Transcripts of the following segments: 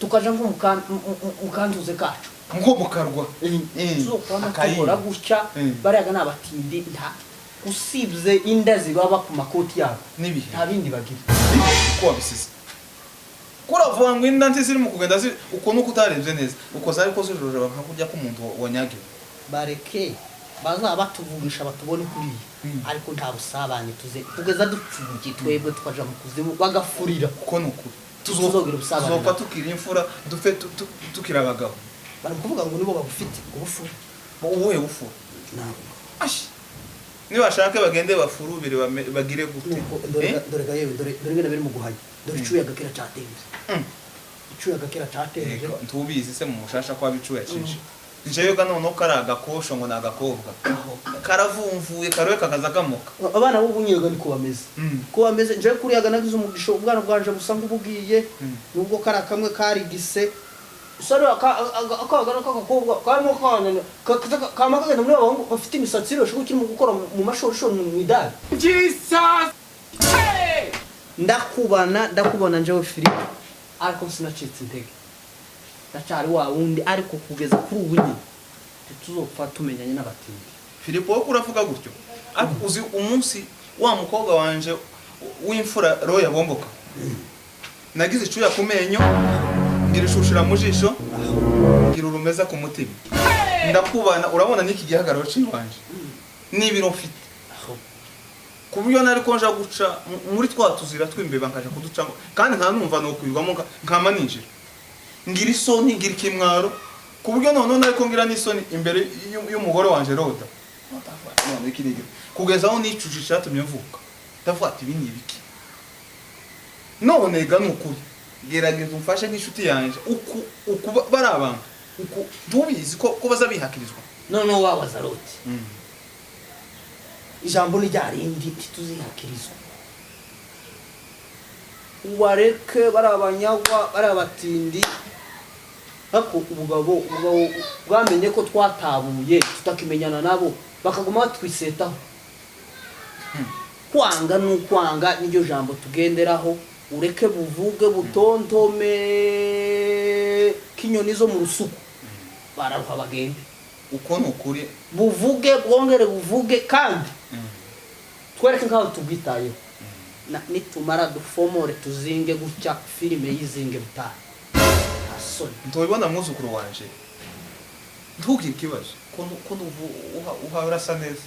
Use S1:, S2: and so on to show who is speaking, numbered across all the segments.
S1: tukaja nko mukantuze kacu
S2: ngo mukarwa
S1: akayora gutya bariyaga nabatindi nta usibye inda zibaba ku makoti yabo
S2: nibihe
S1: nta bindi bagira
S2: ko wabisize kuravuga ngo inda nzi ziri mu kugenda uko nuko utarebye neza uko zari ko zirorera nka kurya ko umuntu wanyagiwe
S1: bareke baza batuvugisha batubone kuri ariko nta busabanye tugeza dupfuye twebwe tukaja mu kuzimu bagafurira
S2: uko nuko
S1: tuzogira ubusabane
S2: tuzopa tukira imfura dufite tukira abagabo
S1: bari kuvuga ngo nibo bagufite ubufu
S2: ubuhe bufu
S1: nabo
S2: ashi niba bashaka bagende bafurubire bagire gute
S1: dore gayewe dore ngene bari mu guhanya dore icuya gakira cyatenze icuya gakira cyatenze
S2: ntubizi se mu mushasha kwa bicuya cinshi njeyo gano no karaga kosho ngo nagakobwa karavumvuye karwe kakaza kamoka
S1: abana b'ubunyega niko bameze ko bameze nje kuri yaga nagize umugisho ubwana bwanje busanga ubugiye nubwo kara kamwe karigise usari akagana kakakobwa karimo kanya kamakagenda muri abahungu bafite imisatsi rero shiko kirimo gukora mu mashorishoro mu idari Jesus ndakubona njewe Philippe ariko sinacitse intege ndacari wa wundi ariko kugeza kuri ubu nyine tuzopfa tumenyanye n'abatindi
S2: Philippe wo kuravuga gutyo ariko uzi umunsi wa mukobwa wanje w'imfura roya bomboka nagize icuya ku menyo ngira ishushira mu jisho ngira urumeza ku mutima ndakubana urabona niki gihagararo cy'wanje n'ibiro mfite kubyo nari konja guca muri twatuzira twimbeba nkaje kuduca kandi nta numva no kwirwamo nkama ninjira ngira isoni ngira kimwaro kubyo none nari ngira n'isoni imbere y'umugore wanje Roda none ikirige kugeza aho nicujisha yatumye mvuka ndavuga ibi ni ibiki none ga nukuri gerageza umfashe nk'inshuti yanje uku barabanga uku dubizi ko bazabihakirizwa
S1: none wabaza Roti ijambo ni ryarindi tuzihakirizwa ubareke barabanyagwa barabatindi hako ubugabo bwamenye ko twatabuye tutakimenyana nabo bakaguma batwisetaho kwanga n'ukwanga n'iryo jambo tugenderaho ureke buvuge butontome kinyoni zo mu rusuku bararuha bagende
S2: uko nukuri
S1: buvuge bwongere buvuge kandi twereke nkaho tubwitayeho nitumara dufomore tuzinge gutya filime yizinge butaha asoni
S2: ntubibona mwuzukuru wanje ntugire ikibazo ko uharasa neza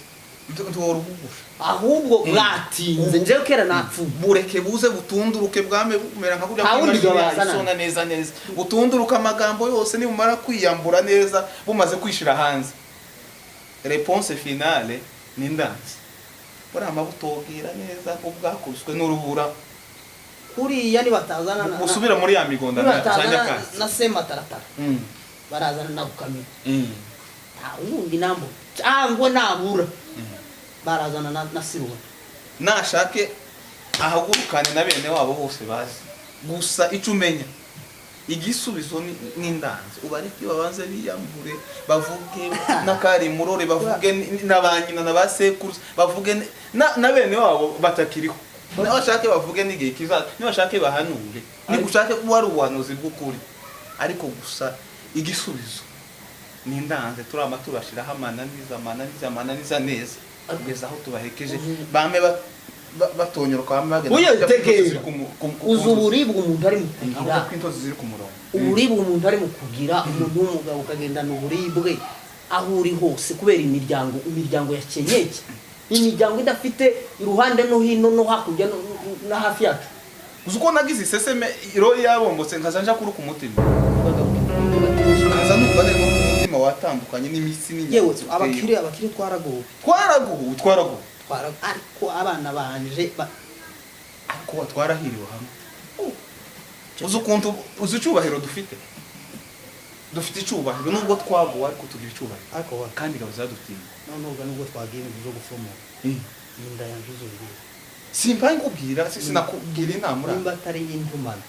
S2: ntuworugusha
S1: ahubwo bwatinze nje kera napfu
S2: bureke buze butunduruke bwame bumera nka kujya sona neza butunduruka amagambo yose ni bumara kwiyambura neza bumaze kwishira hanze réponse finale ni ndanze bora amabutogira neza ko bwakubiswe n'urubura
S1: kuriya ni batazana
S2: musubira muri ya migonda
S1: na sema taratara barazana na gukamira ubundi nambo cyangwa nabura barazana na sirwa
S2: nashake ahagurukane na bene wabo bose bazi gusa icumenya igisubizo n'indanze ubareke babanze biyambure bavuge nakari murore bavuge nabanyina nabasekuru bavuge na bene wabo batakiriho nabashake bavuge n'igihe kizaza nibashake bahanure nigushake kuba ari ubuhanuzi bw'ukuri ariko gusa igisubizo n'indanze turama tubashiraho amananiza neza kugeza aho tubahekeje bame batonyoroka bame
S1: uyetegeye uzuburibwa umuntu ari mu kugira
S2: kw'intozi ziri ku murongo
S1: uburibwa umuntu ari mu kugira umuntu w'umugabo ukagendana uburibwe aho uri hose kubera imiryango ya kenyeke imiryango idafite iruhande no hino no hakurya na hafi yacu
S2: uzuko nagize iseseme iro yabombotse nkazanja kuri ku mutima kaza nubane no ku mutima watandukanye n'imitsi
S1: yewe abakire
S2: twaraguwe
S1: ariko abana banje
S2: ariko batwarahiriwe hamwe uzukuntu uzucubahiro dufite icubahiro nubwo twaguwe ariko tugira icubahiro
S1: ariko
S2: kandi gabo zadutinda
S1: nubwo twagiye mu byo gufomora inda yanje uzubira
S2: simpa nkubwira sinakubwira inama
S1: nimba atari y'intumana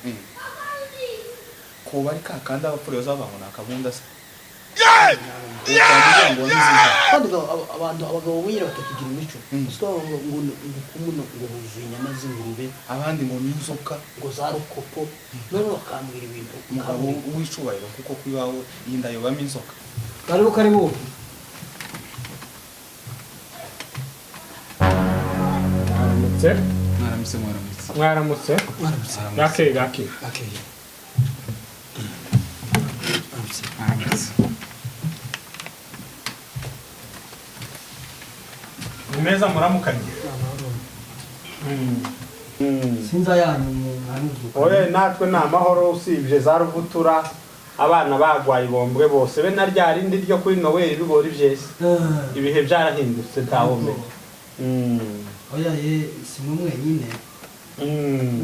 S2: ko bari kakanda abapfuro bazabangona akabunda se ukagira ngo nziza
S1: kandi abantu abagabo bonyine batakigira imico siko ngo kumuno ngo buzuye inyama z'ingurube
S2: abandi ngo n'inzoka
S1: ngo za rukopo none bakambwira ibintu
S2: umugabo w'icubahiro kuko kwibaho yinda yobamo inzoka
S1: karibu
S3: mwaramutse gake meza muramukanye
S1: sinza yanyu
S3: oye natwe ni amahoro usibye za ruvutura abana bagwaye bombwe bose be na rya rindi ryo kuri Noel bigori byese ibihe byarahindutse ntawomenya
S1: oya ye sinumwe nyine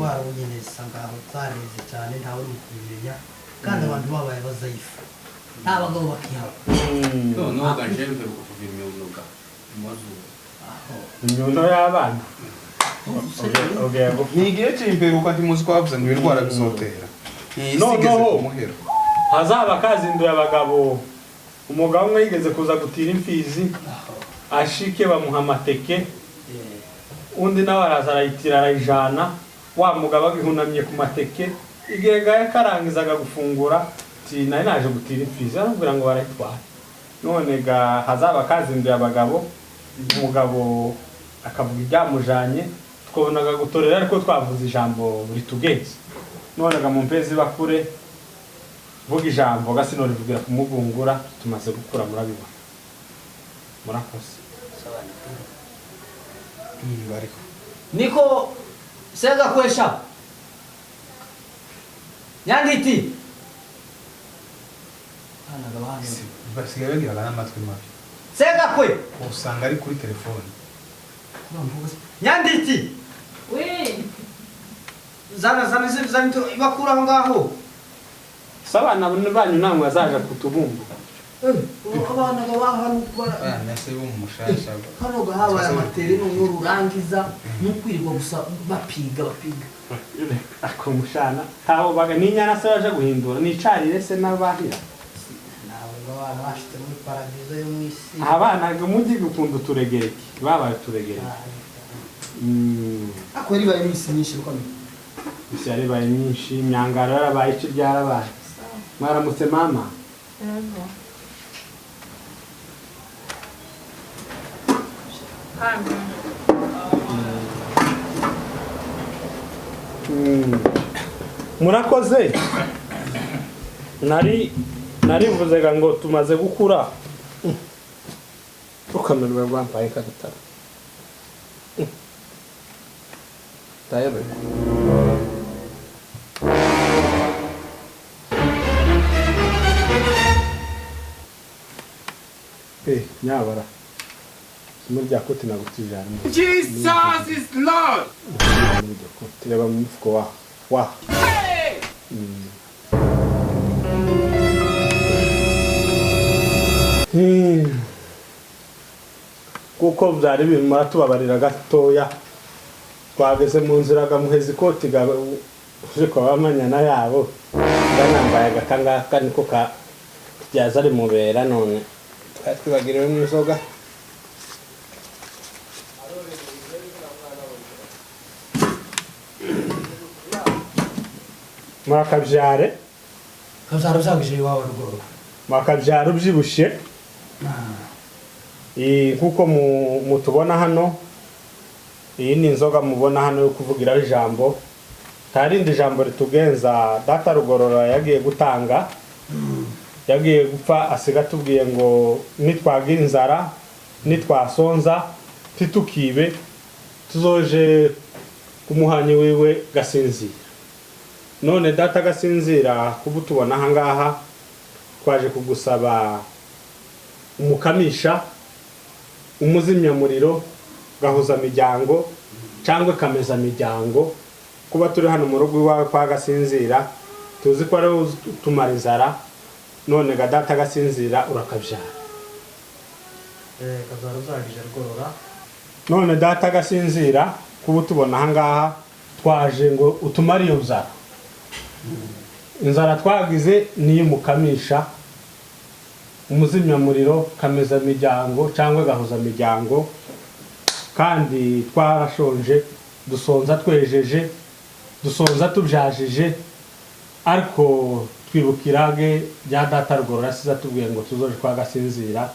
S1: warabonye sangaho zareze cyane ntawe uri kubimenya kandi abantu babaye bazayifu nta bagabo bakihaba
S4: no ganje mbere kuva imyuga muzuba
S3: imyuno y'abana
S2: n'igihe cy'imperuka ndimuzi ko bavuze ngo indwara bizotera
S3: noneho hazaba kazinduye abagabo umugabo umwe yigeze kuza gutira imfizi ashike bamuha amateke undi nawe araza arayitira arayijana wa mugabo agihunamye ku mateke igihe gahe karangizaga gufungura ati nari naje gutira imfizi arambwira ngo barayitwara none hazaba kazinduye abagabo umugabo akavuga ibyamujanye twabonaga gutorera ariko twavuze ijambo ritugenze nonaga mu mpezi bakure vuga ijambo gasino rivugira kumugungura tumaze gukura murabibona murakoze
S2: bariko
S1: niko sega kwesha nyanditi ana gabana
S2: basigaye bagira n'amatwi mabi
S1: sega kwe
S2: usanga ari kuri telefone
S1: nyanditi we zana ibakura aho ngaho
S3: sabana banyu namwe azaje kutubumba
S1: abana gabahanu
S2: nase bo mu mushasha
S1: hano gahabaye amatere n'ururangiza n'ukwirirwa gusa bapiga
S3: ako mushana taho baga ninyana se baje guhindura nicarire se n'abahira
S1: nawe abana bashite muri paradizo yo mwisi
S3: abana mujyi gukunda turegereke babaye turegereke
S1: ako ribaye mwisi nyinshi rukomeye
S3: isi yaribaye nyinshi imyangaro yarabaye iki ryarabaye mwaramutse mama murakoze narivuze ngo tumaze gukura ukamerwa rwampaye kagatara tayebe nyabara simurya kote nagutijana
S4: Jesus is Lord.
S3: Tireba mu mfuko wa kuko byari bimara tubabarira gatoya twageze mu nzira gamuheza ikoti uje kwa amanyana yabo banambaye agakangaka niko ka byaza ari mubera none twibagiriwe mu izoga mwakabyare
S1: byagije iwawe ruguru
S3: mwakabyare ubyibushye kuko mutubona hano iyi ni inzoga mubona hano yo kuvugiraho ijambo tarindi jambo ritugenza data rugorora yagiye gutanga yagiye gupfa asiga tubwiye ngo nitwagira inzara nitwasonza titukibe tuzoje kumuhanyi wiwe gasinzira none data gasinzira kuba tubona aha ngaha twaje kugusaba umukamisha umuzimyamuriro gahuza miryango cyangwa kameza miryango kuba turi hano mu rugo iwawe kwa gasinzira tuzi ko ari utumara inzara none ga data gasinzira urakabyara
S1: kazara uzagije rugorora
S3: none data gasinzira kuba tubona aha ngaha twaje ngo utumare iyo nzara inzara twagize niyo mukamisha umuzimyamuriro, kamezamiryango cyangwa gahuzamiryango, kandi twarashonje dusonza twejeje, dusonza tubyajije, ariko twibukirage bya data Rugorora siza tubwiye ngo tuzoje kwa Gasinzira,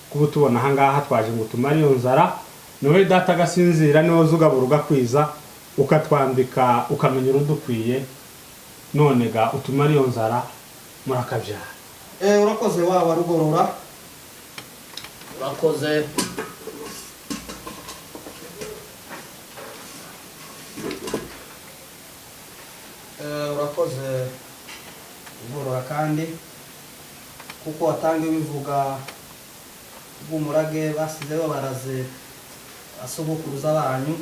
S3: kuba tubona ahangaha twaje ngo tumare iyo nzara. Niwe data Gasinzira niwe uzugabura ugakwiza, ukatwambika ukamenya urudukwiye, none ga utumare iyo nzara murakabyara.
S1: Urakoze wa Rugorora, urakoze. Urakoze Rugorora kandi kuko watange bivuga bw'umurage basize babaraze asogokuruza banyu,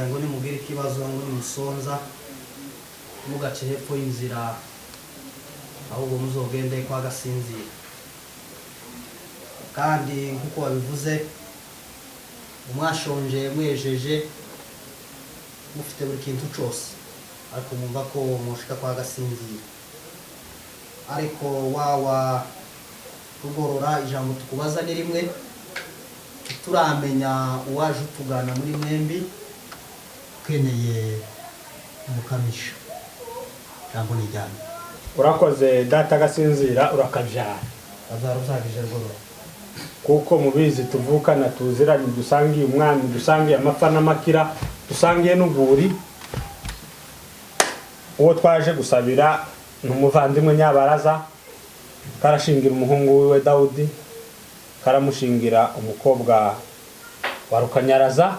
S1: ngo nimugire ikibazo ngo nimusonza mugace hepfo y'inzira, ahubwo muzogende kwa Gasinzira. Kandi nkuko wabivuze umwashonje mwejeje mufite buri kintu cyose, ariko mwumva ko mushika kwa Gasinzira. Ariko wawa Rugorora, ijambo tukubaza ni rimwe, turamenya uwaje utugana muri mwembi ukeneye umukamisha, jambo ni jyana.
S3: Urakoze data Gasinzira, urakabyara.
S1: Azaruzagije Rugorora,
S3: kuko mubizi tuvukana tuziranye, dusangiye umwami, dusangiye amapfa n'amakira, dusangiye n'uguri. Uwo twaje gusabira n'umuvandimwe Nyabaraza, karashingira umuhungu wiwe Dawudi, karamushingira umukobwa wa Rukanyaraza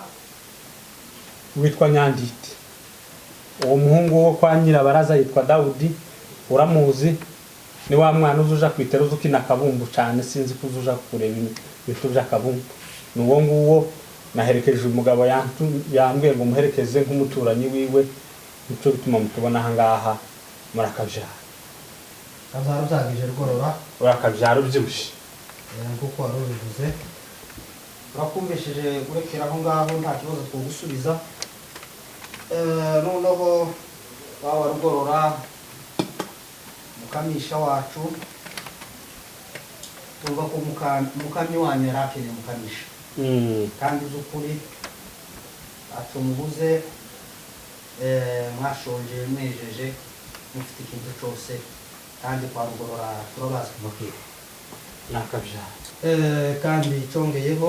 S3: witwa Nyanditi. Uwo muhungu wo kwa Nyirabaraza yitwa Dawudi, uramuzi, ni wa mwana uzuja kwitera uzukina kabumbu cyane, sinzi kuzuja kureba ibintu by'akabumbu. Ni uwo nguwo naherekeje umugabo yambwiye ngo muherekeze nk'umuturanyi wiwe, nico bituma mutubona ahangaha murakabyara.
S1: azaruzagije Rugorora,
S3: urakabyara ubyibushe.
S1: Kuko warubivuze urakumvishije, urekera aho ngaho nta kibazo twogusubiza. Noneho wawa Rugorora, mukamisha wacu, tuva ko mukamyi wanyu yarakeneye mukamisha, kandi uzukuri atumubuze, mwashonje mwejeje mufite ikintu cyose, kandi kwa Rugorora turabazi kuva kera
S3: nakabyara.
S1: Kandi congeyeho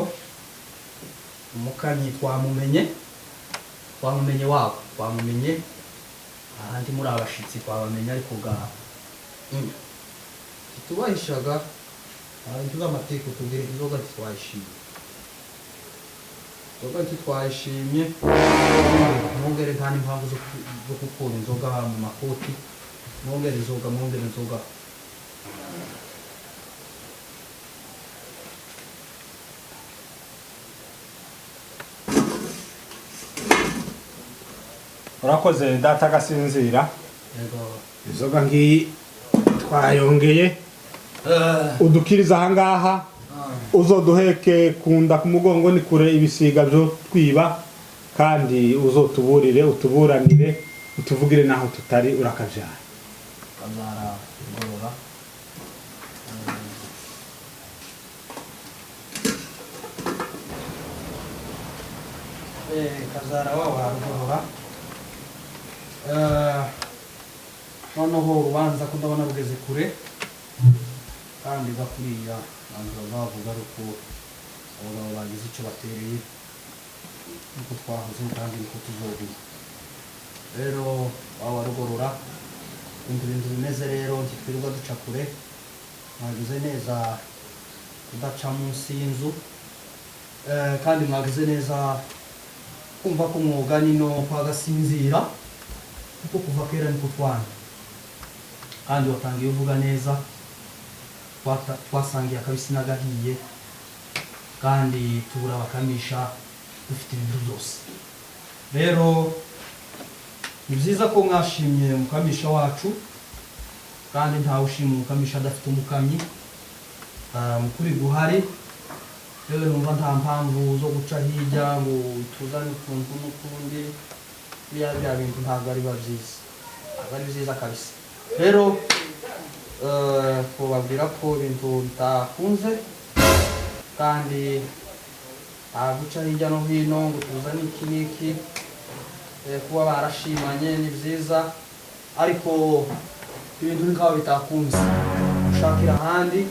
S1: umukamyi twamumenye wabo, twamumenye ahandi muri abashitsi twabamenye, ariko ga tubahishaga abantu b'amateka tubwire inzoga twayishimye, mwongere nta n'impamvu zo gukura inzoga mu makoti, mwongere inzoga.
S3: Urakoze data Gasinzira,
S1: Yego.
S3: inzoga ngiyi twayongeye, udukiriza ahangaha, uzoduheke kunda ku mugongo ni kure ibisiga byo twiba, kandi uzotuburire utuburanire utuvugire naho tutari, urakabyara.
S1: Kazara Rugorora, Kazara wawa Rugorora. Noneho urubanza ko ndabona rugeze kure, kandi gakuriya abantu bavuga ko abagabo bagize icyo batereye, niko twahoze kandi niko tuzogira. Rero wawa Rugorora, ibintu bimeze rero ntitwirirwa duca kure, mwagize neza kudaca munsi y'inzu, kandi mwagize neza kumva ko umwuga nino kwa Gasinzira, kuko kuva kera niko twana, kandi watangiye uvuga neza, twasangiye akabisi n'agahiye, kandi tubura bakamisha dufite ibintu byose. Rero ni byiza ko mwashimye umukamisha wacu, kandi ntawe ushima umukamisha adafite umukamyi. Mukuri guhari, rero numva nta mpamvu zo guca hirya ngo tuzane utuntu n'utundi, biriya bintu ntabwo ari byiza, kabisa. Rero kubabwira ko ibintu bitakunze kandi guca hirya no hino ngo tuzane iki n'iki, kuba barashimanye ni byiza ariko ibintu ni nk'aho bitakunze, ushakira ahandi